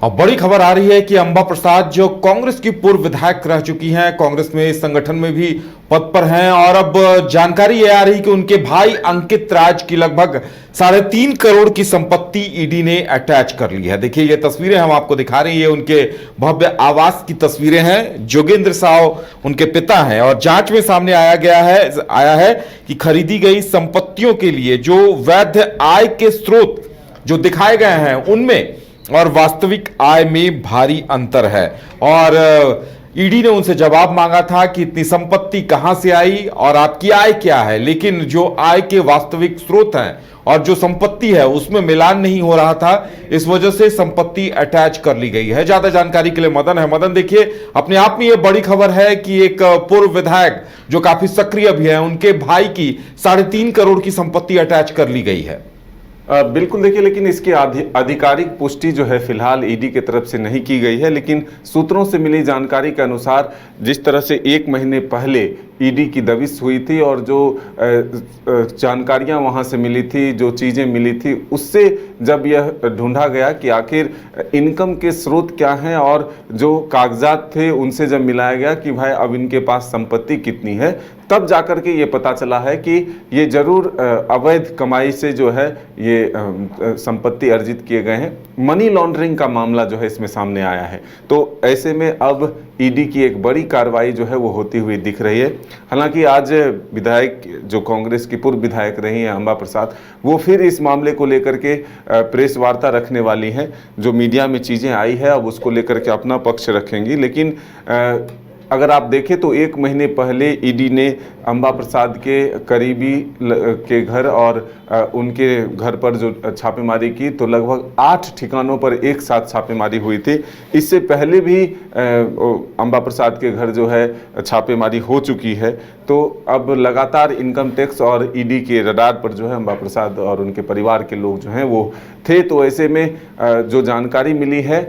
और बड़ी खबर आ रही है कि अंबा प्रसाद जो कांग्रेस की पूर्व विधायक रह चुकी हैं, कांग्रेस में इस संगठन में भी पद पर हैं, और अब जानकारी यह आ रही कि उनके भाई अंकित राज की लगभग 3.5 करोड़ की संपत्ति ईडी ने अटैच कर ली है। देखिए, ये तस्वीरें हम आपको दिखा रहे हैं, ये उनके भव्य आवास की तस्वीरें हैं। जोगेंद्र साव उनके पिता हैं, और जांच में सामने आया है कि खरीदी गई संपत्तियों के लिए जो वैध आय के स्रोत जो दिखाए गए हैं उनमें और वास्तविक आय में भारी अंतर है। और ईडी ने उनसे जवाब मांगा था कि इतनी संपत्ति कहां से आई और आपकी आय क्या है, लेकिन जो आय के वास्तविक स्रोत हैं और जो संपत्ति है उसमें मिलान नहीं हो रहा था। इस वजह से संपत्ति अटैच कर ली गई है। ज्यादा जानकारी के लिए मदन है। मदन, देखिए, अपने आप में यह बड़ी खबर है कि एक पूर्व विधायक जो काफी सक्रिय भी है, उनके भाई की 3.5 करोड़ की संपत्ति अटैच कर ली गई है। बिल्कुल, देखिए, लेकिन इसकी आधिकारिक पुष्टि जो है फिलहाल ईडी की तरफ से नहीं की गई है। लेकिन सूत्रों से मिली जानकारी के अनुसार जिस तरह से 1 महीने पहले ईडी की दबिश हुई थी और जो जानकारियां वहां से मिली थी, जो चीज़ें मिली थी, उससे जब यह ढूंढा गया कि आखिर इनकम के स्रोत क्या हैं और जो कागजात थे उनसे जब मिलाया गया कि भाई अब इनके पास संपत्ति कितनी है, तब जाकर के ये पता चला है कि ये जरूर अवैध कमाई से जो है ये संपत्ति अर्जित किए गए हैं। मनी लॉन्ड्रिंग का मामला जो है इसमें सामने आया है। तो ऐसे में अब ईडी की एक बड़ी कार्रवाई जो है वो होती हुई दिख रही है। हालांकि आज विधायक जो कांग्रेस की पूर्व विधायक रही हैं अंबा प्रसाद, वो फिर इस मामले को लेकर के प्रेस वार्ता रखने वाली हैं। जो मीडिया में चीज़ें आई है अब उसको लेकर के अपना पक्ष रखेंगी। लेकिन अगर आप देखें तो 1 महीने पहले ईडी ने अंबा प्रसाद के करीबी के घर और उनके घर पर जो छापेमारी की, तो लगभग 8 ठिकानों पर एक साथ छापेमारी हुई थी। इससे पहले भी अंबा प्रसाद के घर जो है छापेमारी हो चुकी है। तो अब लगातार इनकम टैक्स और ईडी के रडार पर जो है अंबा प्रसाद और उनके परिवार के लोग जो हैं वो थे। तो ऐसे में जो जानकारी मिली है,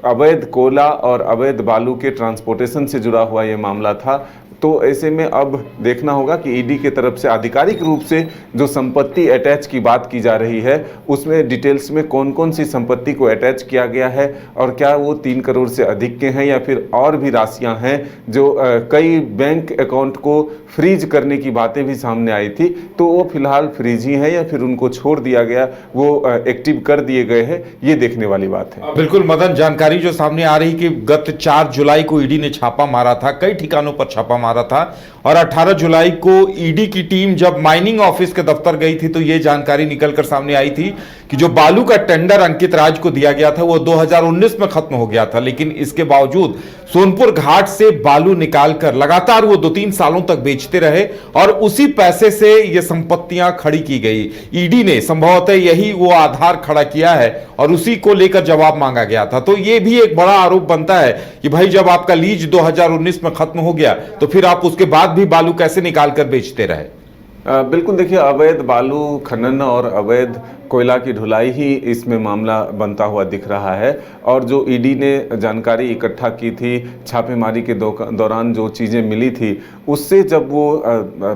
अवैध कोयला और अवैध बालू के ट्रांसपोर्टेशन से जुड़ा हुआ ये मामला था। तो ऐसे में अब देखना होगा कि ईडी के तरफ से आधिकारिक रूप से जो संपत्ति अटैच की बात की जा रही है उसमें डिटेल्स में कौन कौन सी संपत्ति को अटैच किया गया है और क्या वो 3 करोड़ से अधिक के हैं या फिर और भी राशियां हैं। जो कई बैंक अकाउंट को फ्रीज करने की बातें भी सामने आई थी, तो वो फिलहाल फ्रीज ही है या फिर उनको छोड़ दिया गया, वो एक्टिव कर दिए गए हैं, ये देखने वाली बात है। बिल्कुल मदन, जानकारी जो सामने आ रही कि गत 4 जुलाई को ईडी ने छापा मारा था, कई ठिकानों पर छापा मारा था, और 18 जुलाई को ईडी की टीम जब माइनिंग ऑफिस के दफ्तर गई थी तो यह जानकारी निकलकर सामने आई थी कि जो बालू का टेंडर अंकित राज को दिया गया था वो 2019 में खत्म हो गया था। लेकिन इसके बावजूद सोनपुर घाट से बालू निकालकर लगातार वो 2-3 सालों तक बेचते रहे और उसी पैसे से ये संपत्तियां खड़ी की गई। ईडी ने संभवतः यही वो आधार खड़ा किया है और उसी को लेकर जवाब मांगा गया था। तो ये भी एक बड़ा आरोप बनता है कि भाई जब आपका लीज 2019 में खत्म हो गया तो फिर आप उसके बाद भी बालू कैसे निकालकर बेचते रहे। बिल्कुल, देखिए, अवैध बालू खनन और अवैध कोयला की ढुलाई ही इसमें मामला बनता हुआ दिख रहा है। और जो ईडी ने जानकारी इकट्ठा की थी छापेमारी के दौरान जो चीज़ें मिली थी, उससे जब वो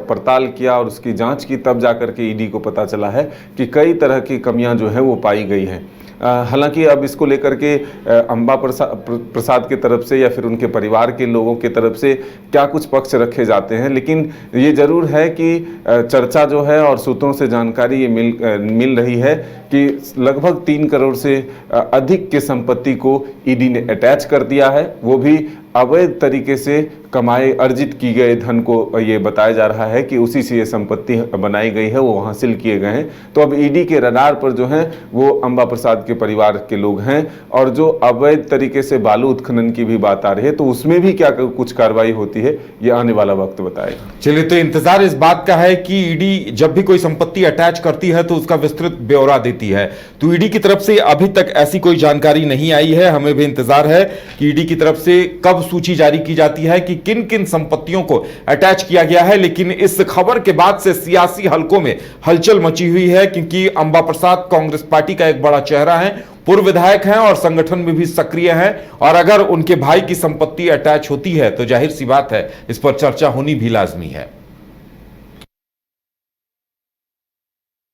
पड़ताल किया और उसकी जांच की, तब जाकर के ईडी को पता चला है कि कई तरह की कमियां जो हैं वो पाई गई हैं। हालांकि अब इसको लेकर के अंबा प्रसाद की तरफ से या फिर उनके परिवार के लोगों की तरफ से क्या कुछ पक्ष रखे जाते हैं, लेकिन ये जरूर है कि चर्चा जो है और सूत्रों से जानकारी ये मिल रही है कि लगभग 3 करोड़ से अधिक के संपत्ति को ईडी ने अटैच कर दिया है। वो भी अवैध तरीके से कमाए अर्जित की गए धन को ये बताया जा रहा है कि उसी से ये संपत्ति बनाई गई है, वो हासिल किए गए हैं। तो अब ईडी के रडार पर जो है वो अंबा प्रसाद के परिवार के लोग हैं। और जो अवैध तरीके से बालू उत्खनन की भी बात आ रही है, तो उसमें भी क्या कुछ कार्रवाई होती है ये आने वाला वक्त बताएगा। चलिए, तो इंतजार इस बात का है कि ईडी जब भी कोई संपत्ति अटैच करती है तो उसका विस्तृत ब्यौरा देती है। तो ईडी की तरफ से अभी तक ऐसी कोई जानकारी नहीं आई है। हमें भी इंतजार है कि ईडी की तरफ से कब सूची जारी की जाती है कि किन किन संपत्तियों को अटैच किया गया है। लेकिन इस खबर के बाद से सियासी हलकों में हलचल मची हुई है, क्योंकि अंबा प्रसाद कांग्रेस पार्टी का एक बड़ा चेहरा है, पूर्व विधायक हैं और संगठन में भी सक्रिय हैं। और अगर उनके भाई की संपत्ति अटैच होती है तो जाहिर सी बात है इस पर चर्चा होनी भी लाजमी है।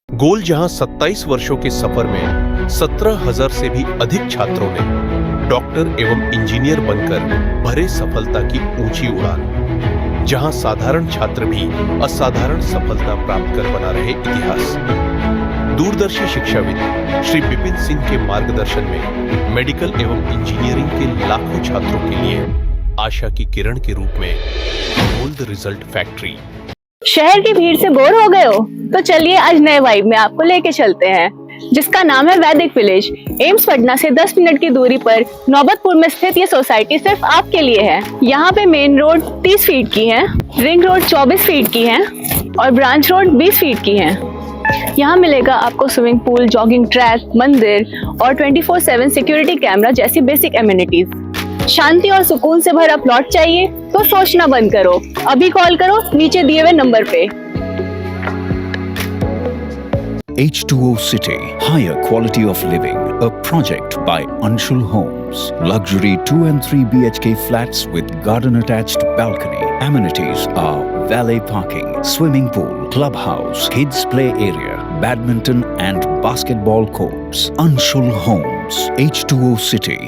गोल जहां 27 वर्षों के सफर में 17,000 से भी अधिक छात्रों ने डॉक्टर एवं इंजीनियर बनकर भरे सफलता की ऊंची उड़ान। जहां साधारण छात्र भी असाधारण सफलता प्राप्त कर बना रहे इतिहास। दूरदर्शी शिक्षाविद श्री विपिन सिंह के मार्गदर्शन में मेडिकल एवं इंजीनियरिंग के लाखों छात्रों के लिए आशा की किरण के रूप में गोल्ड रिजल्ट फैक्ट्री। शहर की भीड़ से बोर हो गए हो? तो चलिए आज नए वाइब में आपको लेके चलते हैं, जिसका नाम है वैदिक विलेज। एम्स पटना से 10 मिनट की दूरी पर नौबतपुर में स्थित ये सोसाइटी सिर्फ आपके लिए है। यहाँ पे मेन रोड 30 फीट की है, रिंग रोड 24 फीट की है और ब्रांच रोड 20 फीट की है। यहाँ मिलेगा आपको स्विमिंग पूल, जॉगिंग ट्रैक, मंदिर और 24/7 सिक्योरिटी कैमरा जैसी बेसिक एमिनिटीज। शांति और सुकून से भरा प्लॉट चाहिए तो सोचना बंद करो, अभी कॉल करो नीचे दिए हुए नंबर पे। H2O City, higher quality of living, a project by Anshul Homes. Luxury 2 and 3 BHK flats with garden attached balcony. Amenities are valet parking, swimming pool, clubhouse, kids play area, badminton and basketball courts. Anshul Homes, H2O City.